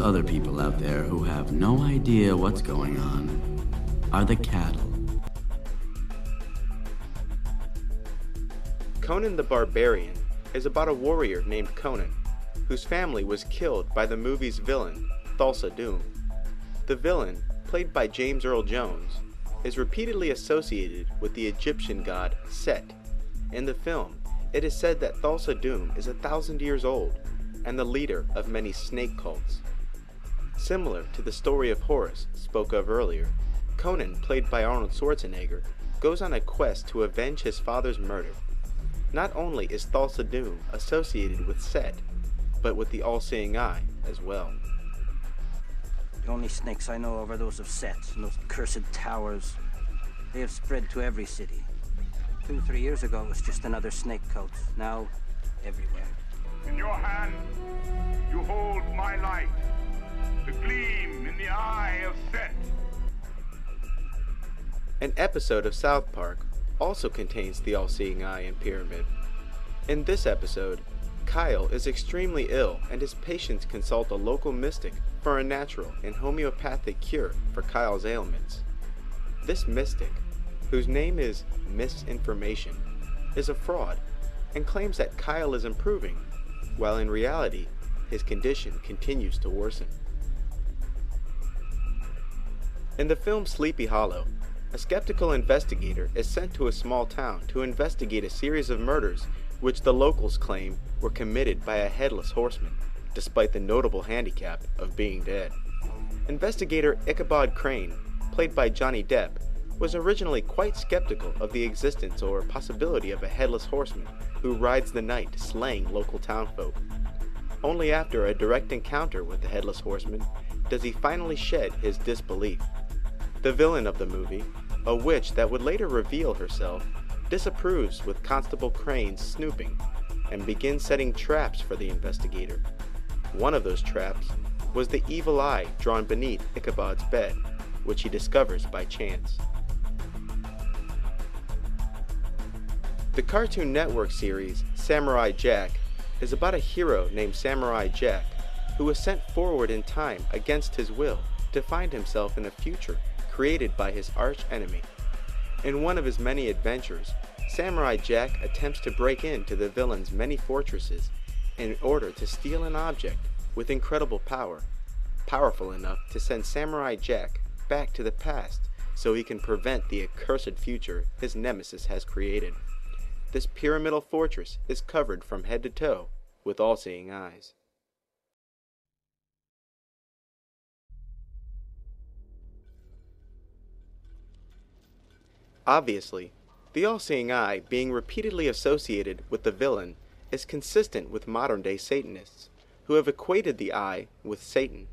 Other people out there who have no idea what's going on are the cattle. Conan the Barbarian is about a warrior named Conan, whose family was killed by the movie's villain, Thulsa Doom. The villain, played by James Earl Jones, is repeatedly associated with the Egyptian god Set. In the film, it is said that Thulsa Doom is 1,000 years old and the leader of many snake cults. Similar to the story of Horus spoke of earlier, Conan, played by Arnold Schwarzenegger, goes on a quest to avenge his father's murder. Not only is Thulsa Doom associated with Set, but with the All Seeing Eye as well. The only snakes I know of are those of Set and those cursed towers. They have spread to every city. 2-3 years ago, it was just another snake cult. Now, everywhere. In your hand, you hold my light, the gleam in the eye of Set. An episode of South Park also contains the All-Seeing Eye and Pyramid. In this episode, Kyle is extremely ill and his patients consult a local mystic for a natural and homeopathic cure for Kyle's ailments. This mystic, whose name is Misinformation, is a fraud and claims that Kyle is improving, while in reality, his condition continues to worsen. In the film Sleepy Hollow, a skeptical investigator is sent to a small town to investigate a series of murders which the locals claim were committed by a headless horseman, despite the notable handicap of being dead. Investigator Ichabod Crane, played by Johnny Depp, was originally quite skeptical of the existence or possibility of a headless horseman who rides the night slaying local townfolk. Only after a direct encounter with the headless horseman does he finally shed his disbelief. The villain of the movie, a witch that would later reveal herself, disapproves with Constable Crane's snooping and begins setting traps for the investigator. One of those traps was the evil eye drawn beneath Ichabod's bed, which he discovers by chance. The Cartoon Network series Samurai Jack is about a hero named Samurai Jack who is sent forward in time against his will to find himself in a future created by his arch enemy. In one of his many adventures, Samurai Jack attempts to break into the villain's many fortresses in order to steal an object with incredible power, powerful enough to send Samurai Jack back to the past so he can prevent the accursed future his nemesis has created. This pyramidal fortress is covered from head to toe with all-seeing eyes. Obviously, the all-seeing eye being repeatedly associated with the villain is consistent with modern-day Satanists, who have equated the eye with Satan.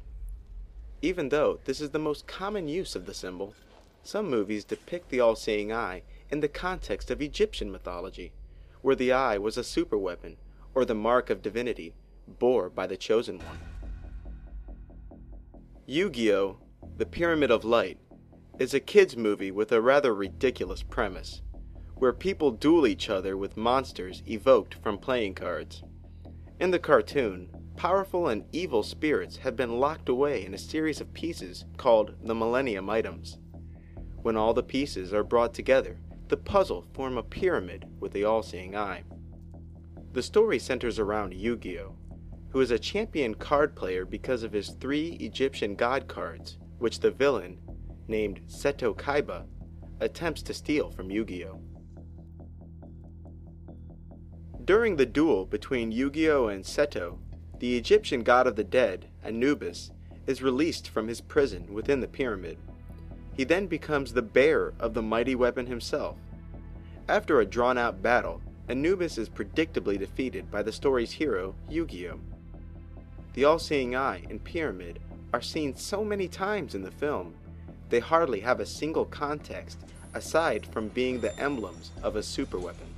Even though this is the most common use of the symbol, some movies depict the all-seeing eye in the context of Egyptian mythology, where the eye was a superweapon or the mark of divinity bore by the chosen one. Yu-Gi-Oh! The Pyramid of Light is a kids' movie with a rather ridiculous premise, where people duel each other with monsters evoked from playing cards. In the cartoon, powerful and evil spirits have been locked away in a series of pieces called the Millennium Items. When all the pieces are brought together, the puzzle forms a pyramid with the all-seeing eye. The story centers around Yu-Gi-Oh!, who is a champion card player because of his 3 Egyptian god cards, which the villain, named Seto Kaiba, attempts to steal from Yu-Gi-Oh! During the duel between Yu-Gi-Oh! And Seto, the Egyptian god of the dead, Anubis, is released from his prison within the pyramid. He then becomes the bearer of the mighty weapon himself. After a drawn-out battle, Anubis is predictably defeated by the story's hero, Yu-Gi-Oh! The all-seeing eye and pyramid are seen so many times in the film, they hardly have a single context aside from being the emblems of a superweapon.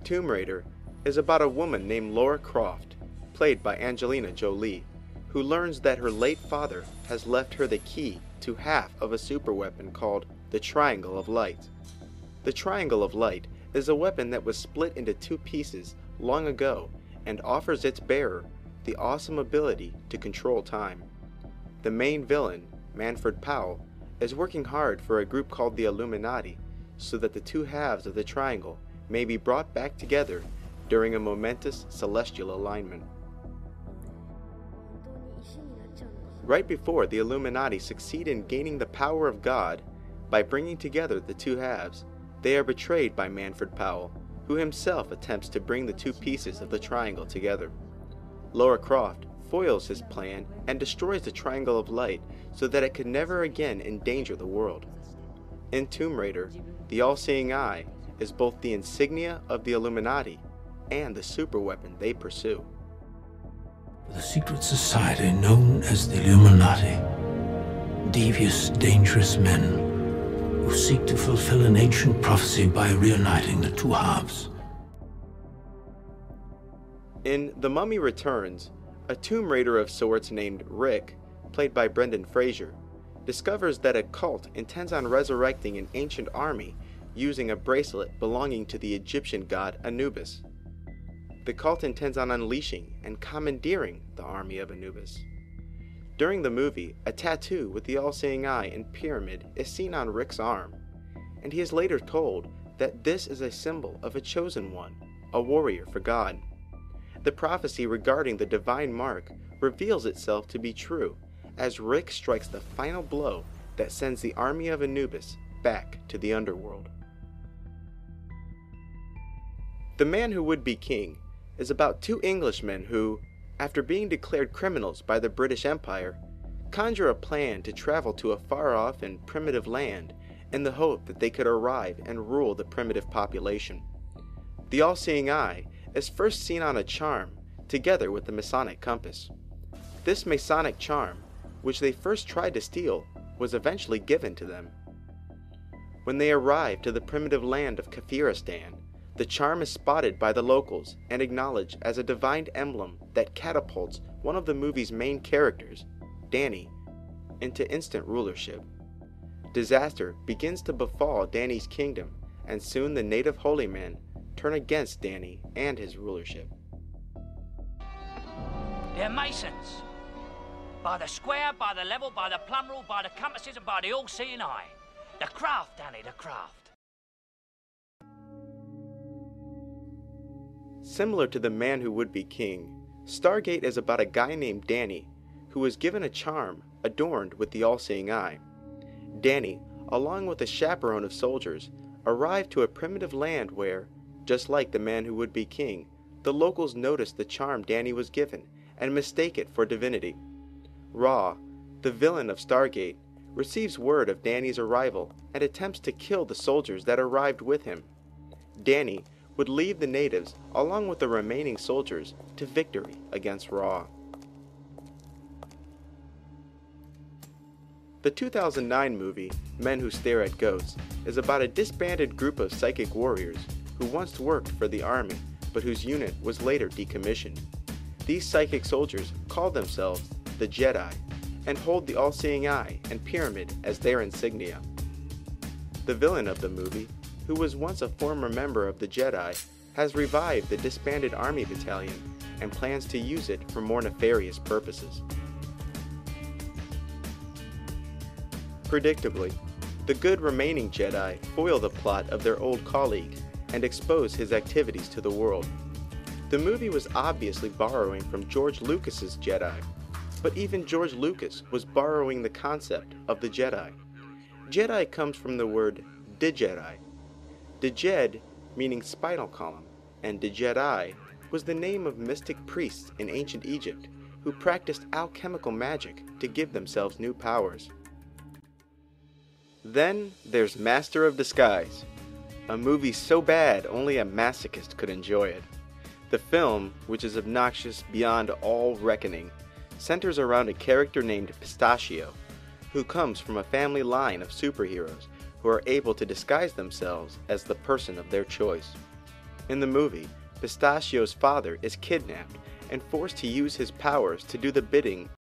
Tomb Raider is about a woman named Lara Croft, played by Angelina Jolie, who learns that her late father has left her the key to half of a superweapon called the Triangle of Light. The Triangle of Light is a weapon that was split into 2 pieces long ago and offers its bearer the awesome ability to control time. The main villain, Manfred Powell, is working hard for a group called the Illuminati so that the two halves of the triangle may be brought back together during a momentous celestial alignment. Right before the Illuminati succeed in gaining the power of God by bringing together the two halves, they are betrayed by Manfred Powell, who himself attempts to bring the two pieces of the triangle together. Lara Croft foils his plan and destroys the Triangle of Light so that it could never again endanger the world. In Tomb Raider, the All Seeing Eye is both the insignia of the Illuminati and the superweapon they pursue. The secret society known as the Illuminati, devious, dangerous men who seek to fulfill an ancient prophecy by reuniting the two halves. In The Mummy Returns, a Tomb Raider of sorts named Rick, played by Brendan Fraser, discovers that a cult intends on resurrecting an ancient army using a bracelet belonging to the Egyptian god Anubis. The cult intends on unleashing and commandeering the army of Anubis. During the movie, a tattoo with the all-seeing eye and pyramid is seen on Rick's arm, and he is later told that this is a symbol of a chosen one, a warrior for God. The prophecy regarding the divine mark reveals itself to be true as Rick strikes the final blow that sends the army of Anubis back to the underworld. The Man Who Would Be King is about two Englishmen who, after being declared criminals by the British Empire, conjure a plan to travel to a far-off and primitive land in the hope that they could arrive and rule the primitive population. The all-seeing eye is first seen on a charm together with the Masonic compass. This Masonic charm, which they first tried to steal, was eventually given to them. When they arrive to the primitive land of Kafiristan, the charm is spotted by the locals and acknowledged as a divine emblem that catapults one of the movie's main characters, Danny, into instant rulership. Disaster begins to befall Danny's kingdom, and soon the native holy men turn against Danny and his rulership. They're Masons. By the square, by the level, by the plumb rule, by the compasses, and by the all-seeing eye. The craft, Danny, the craft. Similar to The Man Who Would Be King, Stargate is about a guy named Danny who was given a charm adorned with the all-seeing eye. Danny, along with a chaperone of soldiers, arrived to a primitive land where, just like The Man Who Would Be King, the locals noticed the charm Danny was given and mistake it for divinity. Ra, the villain of Stargate, receives word of Danny's arrival and attempts to kill the soldiers that arrived with him. Danny would lead the natives, along with the remaining soldiers, to victory against Ra. The 2009 movie, Men Who Stare at Goats, is about a disbanded group of psychic warriors who once worked for the army, but whose unit was later decommissioned. These psychic soldiers call themselves the Jedi, and hold the all-seeing eye and pyramid as their insignia. The villain of the movie, who was once a former member of the Jedi, has revived the disbanded army battalion and plans to use it for more nefarious purposes. Predictably, the good remaining Jedi foil the plot of their old colleague and expose his activities to the world. The movie was obviously borrowing from George Lucas's Jedi, but even George Lucas was borrowing the concept of the Jedi. Jedi comes from the word Dijedi. Dijed meaning spinal column, and Dijedi was the name of mystic priests in ancient Egypt who practiced alchemical magic to give themselves new powers. Then there's Master of Disguise, a movie so bad only a masochist could enjoy it. The film, which is obnoxious beyond all reckoning, centers around a character named Pistachio, who comes from a family line of superheroes who are able to disguise themselves as the person of their choice. In the movie, Pistachio's father is kidnapped and forced to use his powers to do the bidding